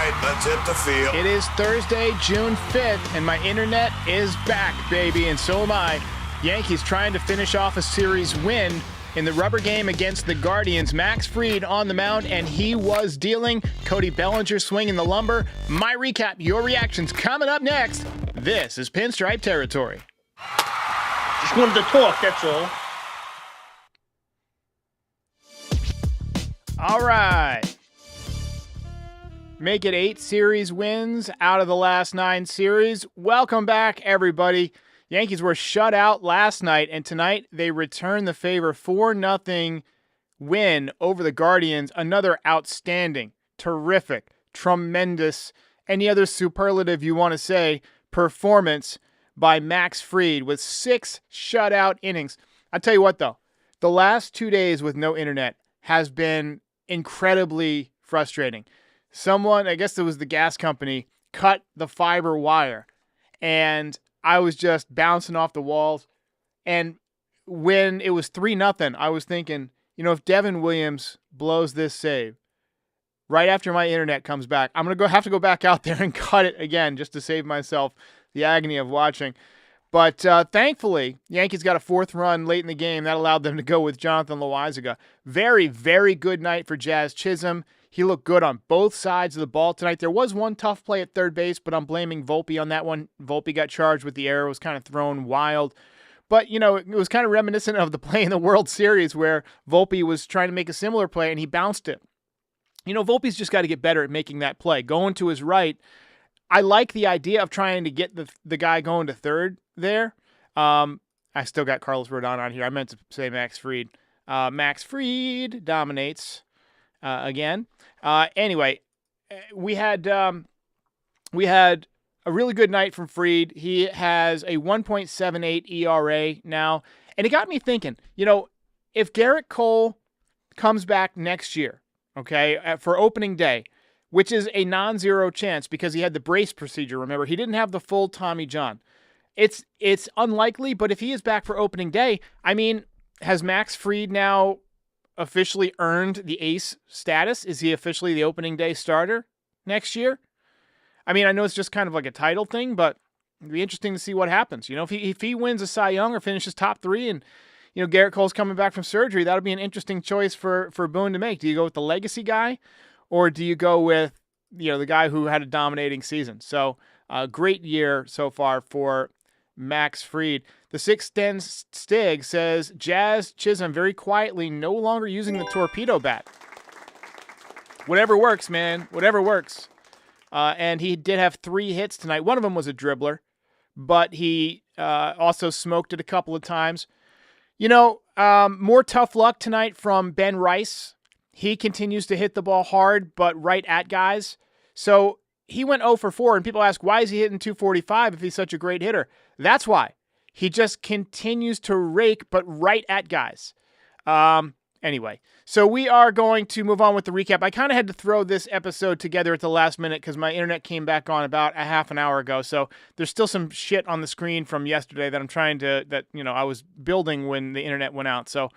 right, let's hit the field. It is Thursday, June 5th, and my internet is back, baby, and so am I. Yankees trying to finish off a series win in the rubber game against the Guardians. Max Fried on the mound, and he was dealing. Cody Bellinger swinging the lumber. My recap, your reactions coming up next. This is Pinstripe Territory. Just wanted to talk, that's all. All right. Make it 8 series wins out of the last 9 series. Welcome back, everybody. Yankees were shut out last night, and tonight they return the favor. 4-0 win over the Guardians. Another outstanding, terrific, tremendous, any other superlative you want to say, performance by Max Fried with 6 shutout innings. I'll tell you what, though. The last 2 days with no internet has been incredibly frustrating. Someone, I guess it was the gas company, cut the fiber wire, and I was just bouncing off the walls. And when it was 3-0, I was thinking, if Devin Williams blows this save, right after my internet comes back, I'm going to have to go back out there and cut it again just to save myself the agony of watching. But thankfully, Yankees got a 4th run late in the game. That allowed them to go with Jonathan Loaizaga. Very, very good night for Jazz Chisholm. He looked good on both sides of the ball tonight. There was one tough play at third base, but I'm blaming Volpe on that one. Volpe got charged with the error. It was kind of thrown wild. But, it was kind of reminiscent of the play in the World Series where Volpe was trying to make a similar play and he bounced it. Volpe's just got to get better at making that play. Going to his right, I like the idea of trying to get the guy going to third there. I still got Carlos Rodon on here. I meant to say Max Fried. Max Fried dominates again. Anyway, we had a really good night from Fried. He has a 1.78 ERA now, and it got me thinking. If Garrett Cole comes back next year, okay, for opening day, which is a non-zero chance because he had the brace procedure. Remember, he didn't have the full Tommy John. It's unlikely, but if he is back for opening day, has Max Fried now officially earned the ace status? Is he officially the opening day starter next year? I know it's just kind of like a title thing, but it'd be interesting to see what happens. If he wins a Cy Young or finishes top 3 and, Garrett Cole's coming back from surgery, that'll be an interesting choice for Boone to make. Do you go with the legacy guy or do you go with, the guy who had a dominating season? So great year so far for Max Fried. The 6'10" Stig says, Jazz Chisholm very quietly no longer using the torpedo bat. Whatever works, man. Whatever works. And he did have 3 hits tonight. One of them was a dribbler, but he also smoked it a couple of times. More tough luck tonight from Ben Rice. He continues to hit the ball hard, but right at guys. So he went 0 for 4, and people ask, why is he hitting 245 if he's such a great hitter? That's why. He just continues to rake, but right at guys. Anyway, so we are going to move on with the recap. I kind of had to throw this episode together at the last minute because my internet came back on about a half an hour ago. So there's still some shit on the screen from yesterday that I'm trying to, I was building when the internet went out. So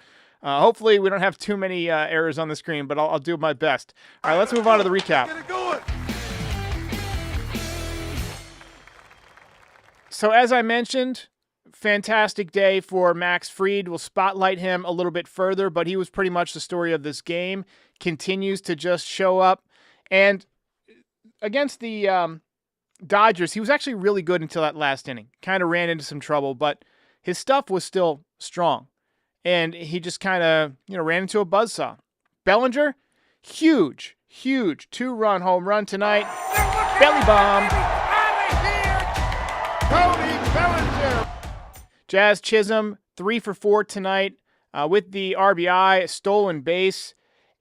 hopefully we don't have too many errors on the screen, but I'll do my best. All right, let's move on to the recap. Get it going. So as I mentioned, fantastic day for Max Fried. We'll spotlight him a little bit further, but he was pretty much the story of this game. Continues to just show up. And against the Dodgers, he was actually really good until that last inning. Kind of ran into some trouble, but his stuff was still strong. And he just kind of, ran into a buzzsaw. Bellinger, huge 2-run home run tonight. Belly bomb. Cody Bellinger. Jazz Chisholm, 3 for 4 tonight with the RBI, a stolen base,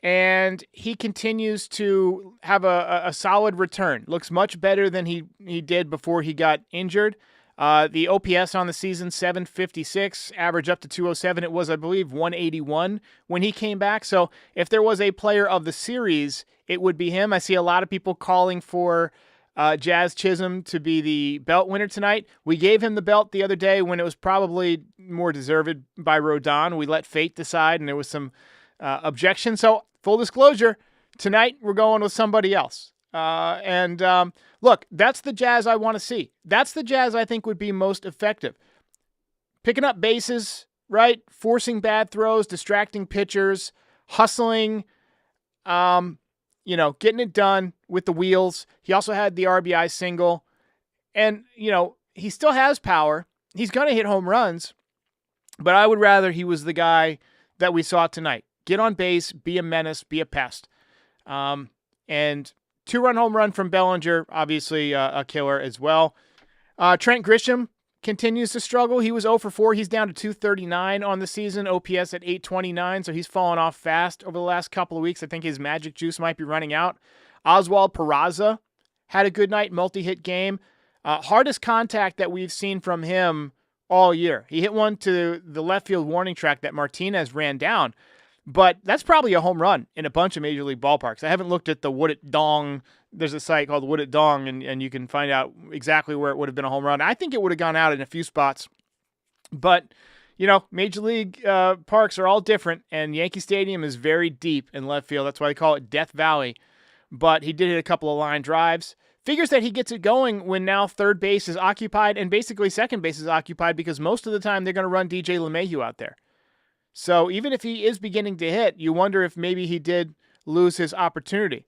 and he continues to have a solid return. Looks much better than he did before he got injured. The OPS on the season, 756, average up to 207. It was, I believe, 181 when he came back. So if there was a player of the series, it would be him. I see a lot of people calling for Jazz Chisholm to be the belt winner tonight. We gave him the belt the other day when it was probably more deserved by Rodon. We let fate decide, and there was some objection. So full disclosure, tonight we're going with somebody else. Look, that's the Jazz I want to see. That's the Jazz I think would be most effective. Picking up bases, right? Forcing bad throws, distracting pitchers, hustling, getting it done with the wheels. He also had the RBI single. And, he still has power. He's going to hit home runs. But I would rather he was the guy that we saw tonight. Get on base, be a menace, be a pest. And 2-run home run from Bellinger, obviously a killer as well. Trent Grisham continues to struggle. He was 0 for 4. He's down to 239 on the season, OPS at 829, so he's fallen off fast over the last couple of weeks. I think his magic juice might be running out. Oswald Peraza had a good night, multi-hit game. Hardest contact that we've seen from him all year. He hit one to the left field warning track that Martinez ran down, but that's probably a home run in a bunch of major league ballparks. I haven't looked at the Would It Dong. There's a site called Would It Dong, and you can find out exactly where it would have been a home run. I think it would have gone out in a few spots, but major league parks are all different, and Yankee Stadium is very deep in left field. That's why they call it Death Valley, but he did hit a couple of line drives. Figures that he gets it going when now third base is occupied and basically second base is occupied, because most of the time they're going to run DJ LeMahieu out there. So even if he is beginning to hit, you wonder if maybe he did lose his opportunity.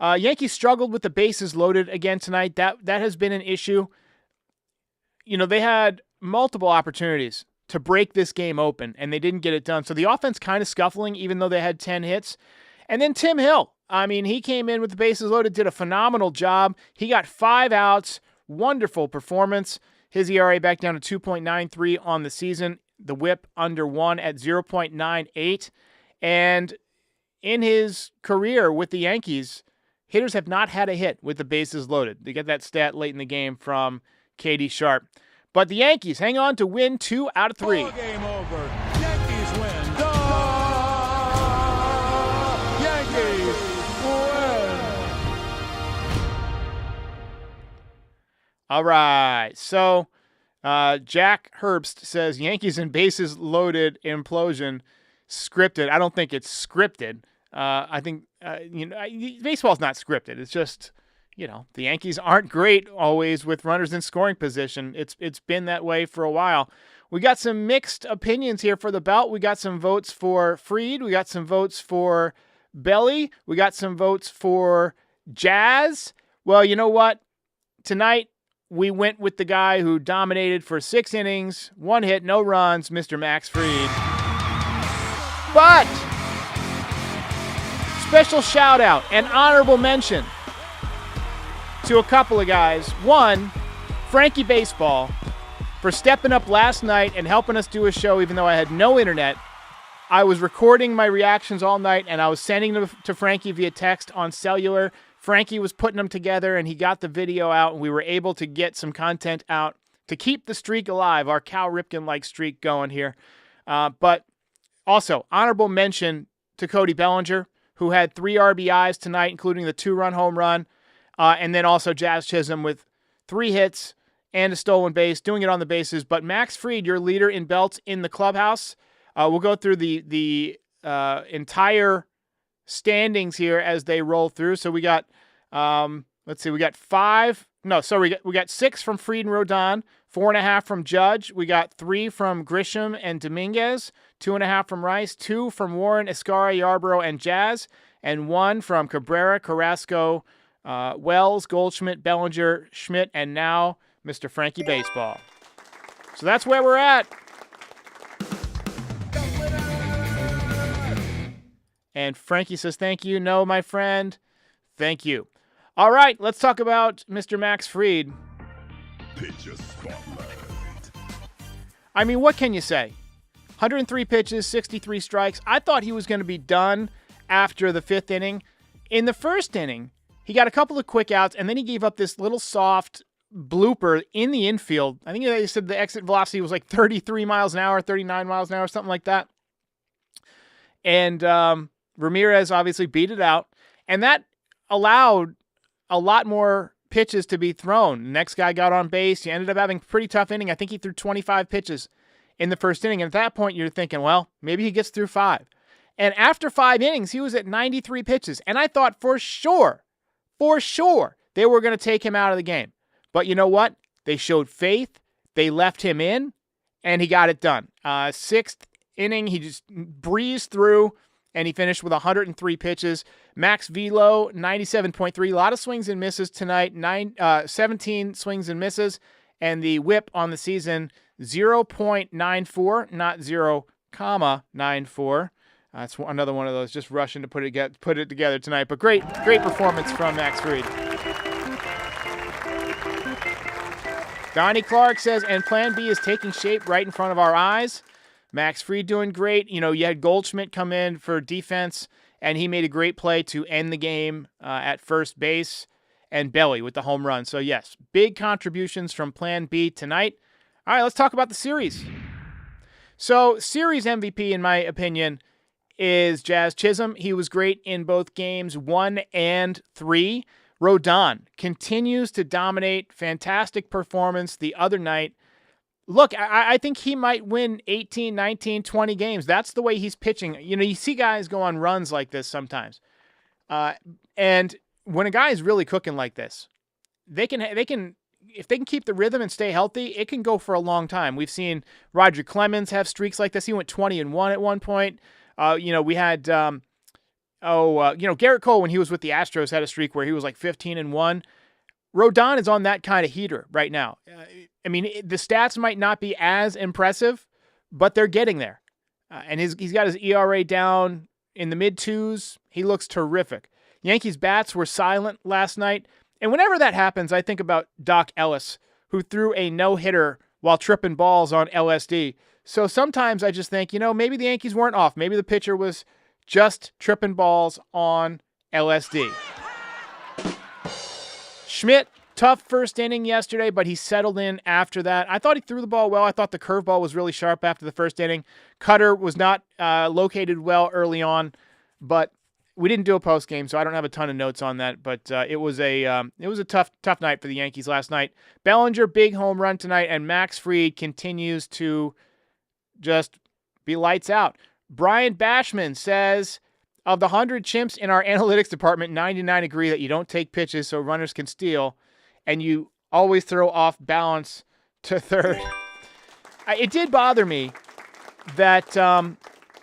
Yankees struggled with the bases loaded again tonight. That has been an issue. They had multiple opportunities to break this game open, and they didn't get it done. So the offense kind of scuffling, even though they had 10 hits. And then Tim Hill. He came in with the bases loaded, did a phenomenal job. He got 5 outs. Wonderful performance. His ERA back down to 2.93 on the season. The whip under 1 at 0.98. And in his career with the Yankees, hitters have not had a hit with the bases loaded. They get that stat late in the game from Katie Sharp. But the Yankees hang on to win 2 out of 3. Ball game over. Yankees win. Yankees win. All right. So Jack Herbst says Yankees and bases loaded implosion scripted. I don't think it's scripted. I think baseball's not scripted. It's just the Yankees aren't great always with runners in scoring position. It's been that way for a while. We got some mixed opinions here for the belt. We got some votes for Fried. We got some votes for Belly. We got some votes for Jazz. Well, you know what? Tonight we went with the guy who dominated for 6 innings, 1 hit, no runs, Mr. Max Fried. But special shout out and honorable mention to a couple of guys. One, Frankie Baseball, for stepping up last night and helping us do a show even though I had no internet. I was recording my reactions all night, and I was sending them to Frankie via text on cellular. Frankie was putting them together, and he got the video out, and we were able to get some content out to keep the streak alive, our Cal Ripken-like streak going here. But also, honorable mention to Cody Bellinger, who had 3 RBIs tonight, including the 2-run home run, and then also Jazz Chisholm with 3 hits and a stolen base, doing it on the bases. But Max Fried, your leader in belts in the clubhouse. We'll go through the entire standings here as they roll through. So we got, we got 6 from Fried and Rodon, 4.5 from Judge. We got 3 from Grisham and Dominguez, 2.5 from Rice, 2 from Warren, Escara, Yarbrough, and Jazz, and 1 from Cabrera, Carrasco, Wells, Goldschmidt, Bellinger, Schmidt, and now Mr. Frankie Baseball. So that's where we're at. And Frankie says, thank you. No, my friend. Thank you. All right, let's talk about Mr. Max Fried. Pitcher spotlight. I mean, what can you say? 103 pitches, 63 strikes. I thought he was going to be done after the 5th inning. In the 1st inning, he got a couple of quick outs, and then he gave up this little soft blooper in the infield. I think they said the exit velocity was like 33 miles an hour, 39 miles an hour, something like that. And Ramirez obviously beat it out, and that allowed a lot more pitches to be thrown. Next guy got on base. He ended up having a pretty tough inning. I think he threw 25 pitches in the 1st inning. And at that point, you're thinking, well, maybe he gets through 5. And after 5 innings, he was at 93 pitches. And I thought for sure for sure they were going to take him out of the game. But you know what? They showed faith. They left him in, and he got it done. Sixth inning, he just breezed through, and he finished with 103 pitches. Max velo, 97.3. A lot of swings and misses tonight. 17 swings and misses. And the whip on the season, 0.94, not 0.94. That's another one of those just rushing to put it together tonight. But great performance from Max Fried. Donnie Clark says, and Plan B is taking shape right in front of our eyes. Max Fried doing great. You had Goldschmidt come in for defense, and he made a great play to end the game at first base. And Belly with the home run. So, yes, big contributions from Plan B tonight. All right, let's talk about the series. So, series MVP, in my opinion, is Jazz Chisholm. He was great in both games 1 and 3. Rodon continues to dominate. Fantastic performance the other night. Look, I think he might win 18, 19, 20 games. That's the way he's pitching. You see guys go on runs like this sometimes. And when a guy is really cooking like this, they can if they can keep the rhythm and stay healthy, it can go for a long time. We've seen Roger Clemens have streaks like this. He went 20-1 at one point. We had Garrett Cole when he was with the Astros had a streak where he was like 15-1. Rodon is on that kind of heater right now. The stats might not be as impressive, but they're getting there. And he's got his ERA down in the mid-2s. He looks terrific. Yankees bats were silent last night. And whenever that happens, I think about Doc Ellis, who threw a no-hitter while tripping balls on LSD. So sometimes I just think, maybe the Yankees weren't off. Maybe the pitcher was just tripping balls on LSD. Schmidt, tough first inning yesterday, but he settled in after that. I thought he threw the ball well. I thought the curveball was really sharp after the first inning. Cutter was not located well early on, but we didn't do a post game, so I don't have a ton of notes on that. But it was a tough night for the Yankees last night. Bellinger, big home run tonight, and Max Fried continues to just be lights out. Brian Bashman says, of the 100 chimps in our analytics department, 99 agree that you don't take pitches so runners can steal, and you always throw off balance to third. It did bother me that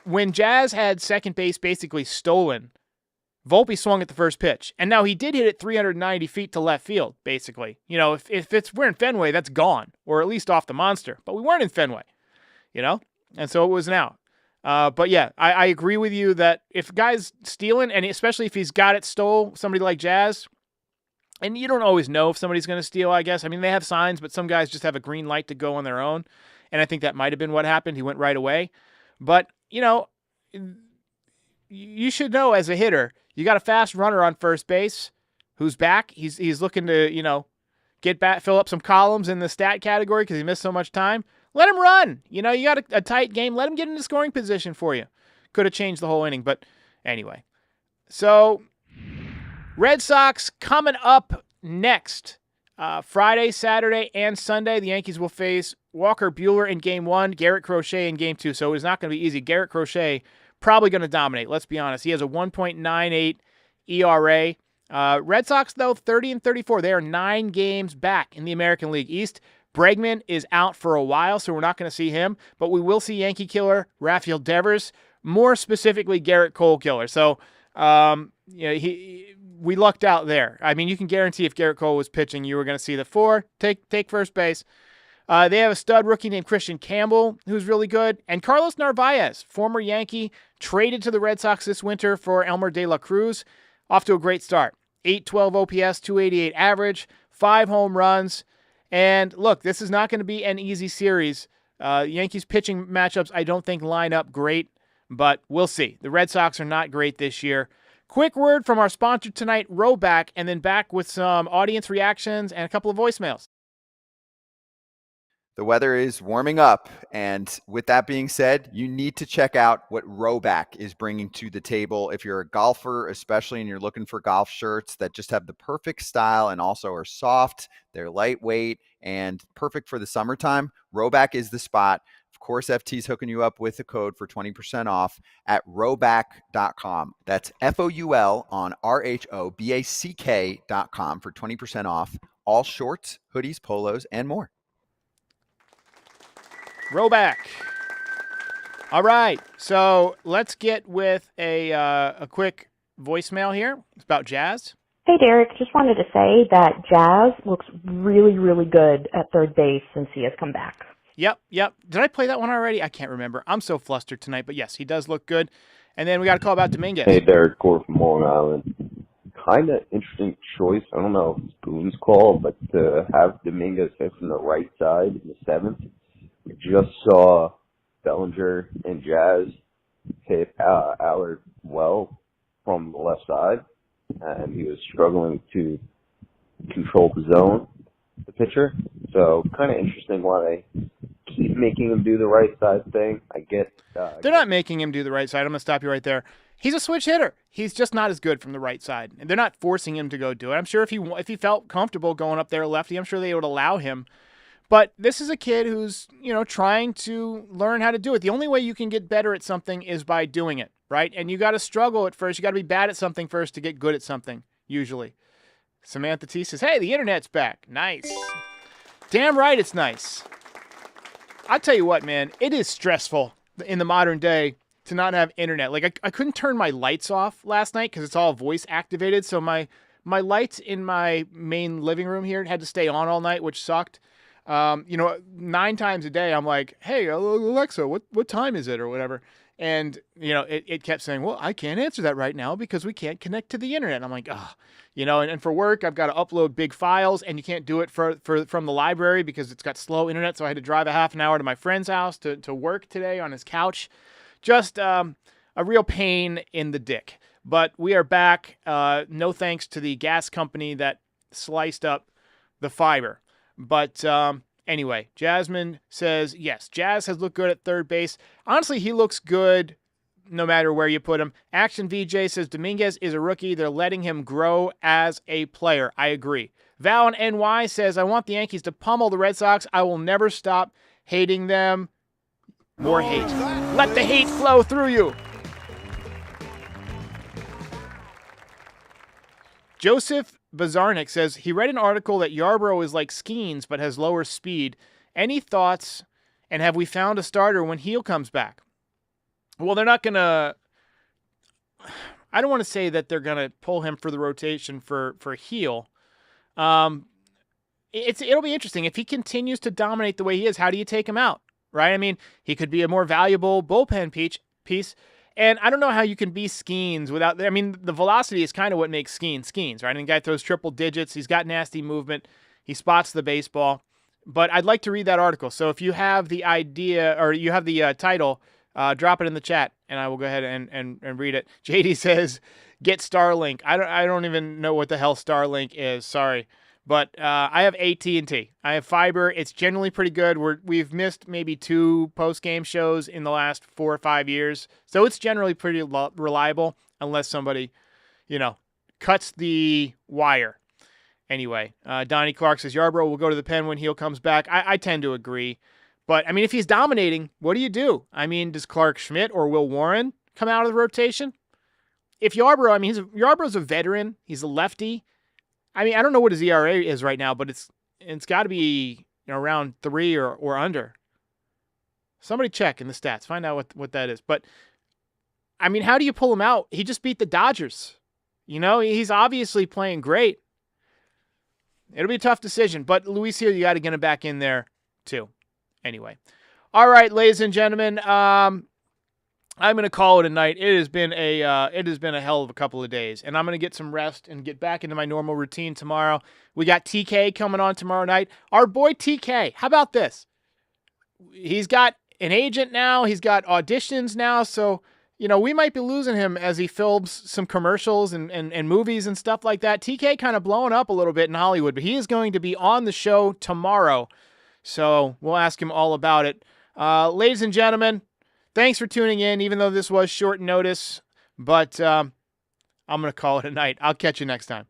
when Jazz had second base basically stolen, Volpe swung at the first pitch. And now he did hit it 390 feet to left field, basically. If we're in Fenway, that's gone, or at least off the monster. But we weren't in Fenway, and so it was an out. But yeah, I agree with you that if a guy's stealing, and especially if he's got it stole, somebody like Jazz, and you don't always know if somebody's going to steal, I guess. They have signs, but some guys just have a green light to go on their own. And I think that might have been what happened. He went right away. But, you should know as a hitter, you got a fast runner on first base who's back. He's looking to, get back, fill up some columns in the stat category because he missed so much time. Let him run. You got a tight game. Let him get into scoring position for you. Could have changed the whole inning, but anyway. So, Red Sox coming up next. Friday, Saturday, and Sunday, the Yankees will face Walker Buehler in Game 1, Garrett Crochet in Game 2. So it's not going to be easy. Garrett Crochet probably going to dominate. Let's be honest. He has a 1.98 ERA. Red Sox, though, 30-34. They are 9 games back in the American League East. Bregman is out for a while, so we're not going to see him. But we will see Yankee killer Rafael Devers, more specifically Garrett Cole killer. So, we lucked out there. You can guarantee if Garrett Cole was pitching, you were going to see the 4 take first base. They have a stud rookie named Christian Campbell, who's really good. And Carlos Narvaez, former Yankee, traded to the Red Sox this winter for Elmer De La Cruz. Off to a great start. 812 OPS, 288 average, 5 home runs. And look, this is not going to be an easy series. Yankees pitching matchups, I don't think line up great, but we'll see. The Red Sox are not great this year. Quick word from our sponsor tonight, Rhoback, and then back with some audience reactions and a couple of voicemails. The weather is warming up, and with that being said, you need to check out what Rhoback is bringing to the table. If you're a golfer, especially, and you're looking for golf shirts that just have the perfect style and also are soft, they're lightweight, and perfect for the summertime, Rhoback is the spot. Of course, FT's hooking you up with a code for 20% off at Rhoback.com. That's FOUL on RHOBACK.com for 20% off all shorts, hoodies, polos, and more. Rhoback. All right, so let's get with a quick voicemail here. It's about Jazz. Hey, Derek. Just wanted to say that Jazz looks really, really good at third base since he has come back. Yep. Did I play that one already? I can't remember. I'm so flustered tonight, but yes, he does look good. And then we got a call about Dominguez. Hey, Derek, Core from Long Island. Kind of interesting choice. I don't know if it's Boone's call, but to have Dominguez hit from the right side in the seventh. We just saw Bellinger and Jazz hit Allard well from the left side, and he was struggling to control the zone, the pitcher. So kind of interesting why they keep making him do the right side thing. I get they're not making him do the right side. I'm going to stop you right there. He's a switch hitter. He's just not as good from the right side, and they're not forcing him to go do it. I'm sure if he felt comfortable going up there lefty, I'm sure they would allow him. But this is a kid who's, trying to learn how to do it. The only way you can get better at something is by doing it, right? And you got to struggle at first. You got to be bad at something first to get good at something, usually. Samantha T says, hey, the internet's back. Nice. Damn right it's nice. I'll tell you what, man, it is stressful in the modern day to not have internet. Like, I couldn't turn my lights off last night because it's all voice activated. So my lights in my main living room here had to stay on all night, which sucked. 9 times a day, I'm like, hey, Alexa, what time is it or whatever. And, it kept saying, well, I can't answer that right now because we can't connect to the internet. And I'm like, and for work, I've got to upload big files and you can't do it from the library because it's got slow internet. So I had to drive a half an hour to my friend's house to work today on his couch. Just a real pain in the dick. But we are back. No thanks to the gas company that sliced up the fiber. But anyway, Jasmine says, yes, Jazz has looked good at third base. Honestly, he looks good no matter where you put him. Action VJ says Dominguez is a rookie. They're letting him grow as a player. I agree. Val and NY says, I want the Yankees to pummel the Red Sox. I will never stop hating them. More hate. Let the hate flow through you. Joseph Bazarnik says he read an article that Yarbrough is like Skeens but has lower speed. Any thoughts? And have we found a starter when Heel comes back? Well, they're not going to... I don't want to say that they're going to pull him for the rotation for Heel. It'll be interesting. If he continues to dominate the way he is, how do you take him out? Right? I mean, he could be a more valuable bullpen piece. And I don't know how you can be Skeens without... I mean, the velocity is kind of what makes Skeens, right? And the guy throws triple digits. He's got nasty movement. He spots the baseball. But I'd like to read that article. So if you have the idea or you have the title, drop it in the chat, and I will go ahead and read it. JD says, get Starlink. I don't even know what the hell Starlink is. Sorry. But I have AT&T. I have fiber. It's generally pretty good. We've missed maybe 2 post-game shows in the last 4 or 5 years. So it's generally pretty reliable unless somebody, cuts the wire. Anyway, Donnie Clark says, Yarbrough will go to the pen when Heel comes back. I tend to agree. But, I mean, if he's dominating, what do you do? I mean, does Clark Schmidt or Will Warren come out of the rotation? If Yarbrough, Yarbrough's a veteran. He's a lefty. I mean, I don't know what his ERA is right now, but it's got to be around 3 or under. Somebody check in the stats. Find out what that is. But, I mean, how do you pull him out? He just beat the Dodgers. He's obviously playing great. It'll be a tough decision. But Luis Heel, you got to get him back in there, too. Anyway. All right, ladies and gentlemen. I'm going to call it a night. It has been a hell of a couple of days, and I'm going to get some rest and get back into my normal routine tomorrow. We got TK coming on tomorrow night. Our boy TK, how about this? He's got an agent now. He's got auditions now, so we might be losing him as he films some commercials and movies and stuff like that. TK kind of blowing up a little bit in Hollywood, but he is going to be on the show tomorrow, so we'll ask him all about it. Ladies and gentlemen, thanks for tuning in, even though this was short notice, but I'm going to call it a night. I'll catch you next time.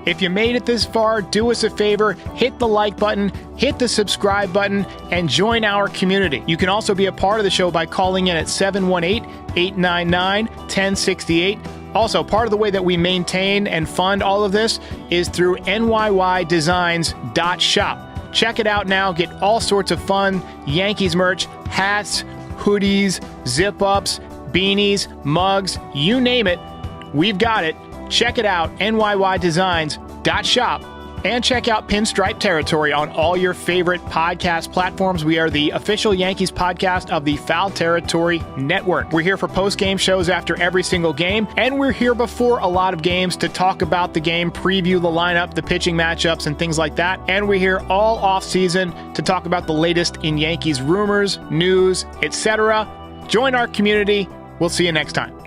If you made it this far, do us a favor, hit the like button, hit the subscribe button, and join our community. You can also be a part of the show by calling in at 718-899-1068. Also, part of the way that we maintain and fund all of this is through nyydesigns.shop. Check it out now. Get all sorts of fun Yankees merch, hats, hoodies, zip-ups, beanies, mugs, you name it. We've got it. Check it out, nyydesigns.shop. And check out Pinstripe Territory on all your favorite podcast platforms. We are the official Yankees podcast of the Foul Territory Network. We're here for post-game shows after every single game, and we're here before a lot of games to talk about the game, preview the lineup, the pitching matchups, and things like that. And we're here all off-season to talk about the latest in Yankees rumors, news, etc. Join our community. We'll see you next time.